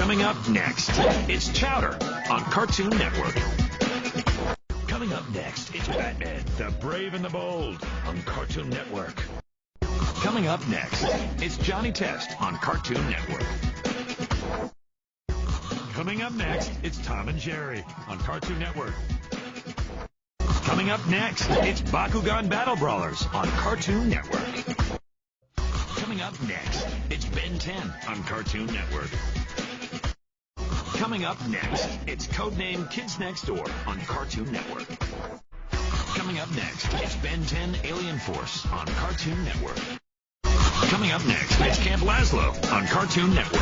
Coming up next, it's Chowder on Cartoon Network. Coming up next, it's Batman, the Brave and the Bold on Cartoon Network. Coming up next, it's Johnny Test on Cartoon Network. Coming up next, it's Tom and Jerry on Cartoon Network. Coming up next, it's Bakugan Battle Brawlers on Cartoon Network. Coming up next, it's Ben 10 on Cartoon Network. Coming up next, it's Codename Kids Next Door on Cartoon Network. Coming up next, it's Ben 10 Alien Force on Cartoon Network. Coming up next, it's Camp Lazlo on Cartoon Network.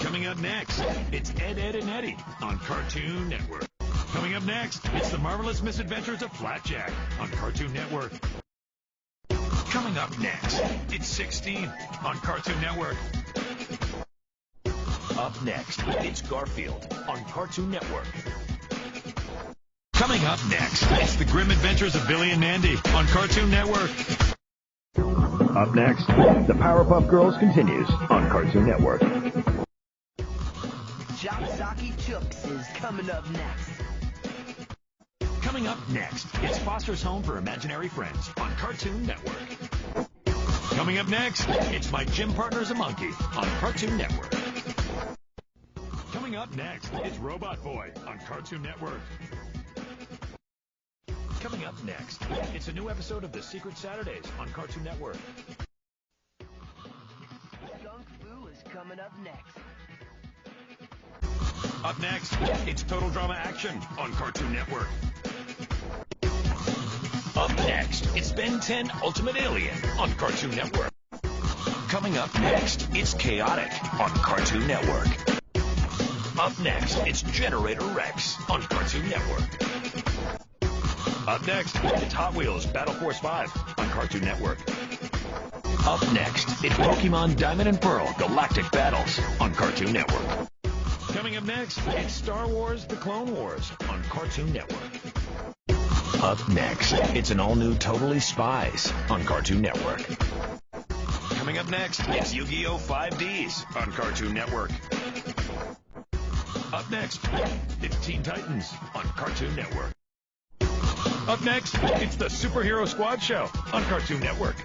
Coming up next, it's Ed, Edd and Eddy on Cartoon Network. Coming up next, it's The Marvelous Misadventures of Flapjack on Cartoon Network. Coming up next, it's 16 on Cartoon Network. Up next, it's Garfield on Cartoon Network. Coming up next, it's The Grim Adventures of Billy and Mandy on Cartoon Network. Up next, The Powerpuff Girls continues on Cartoon Network. Jopsaki Chooks is coming up next. Coming up next, it's Foster's Home for Imaginary Friends on Cartoon Network. Coming up next, it's My Gym Partner's a Monkey on Cartoon Network. Coming up next, it's Robot Boy on Cartoon Network. Coming up next, it's a new episode of The Secret Saturdays on Cartoon Network. Kung Fu is coming up next. Up next, it's Total Drama Action on Cartoon Network. Up next, it's Ben 10 Ultimate Alien on Cartoon Network. Coming up next, it's Chaotic on Cartoon Network. Up next, it's Generator Rex on Cartoon Network. Up next, it's Hot Wheels Battle Force 5 on Cartoon Network. Up next, it's Pokemon Diamond and Pearl Galactic Battles on Cartoon Network. Coming up next, it's Star Wars The Clone Wars on Cartoon Network. Up next, it's an all-new Totally Spies on Cartoon Network. Coming up next, it's Yu-Gi-Oh! 5Ds on Cartoon Network. Up next, it's Teen Titans on Cartoon Network. Up next, it's the Superhero Squad Show on Cartoon Network.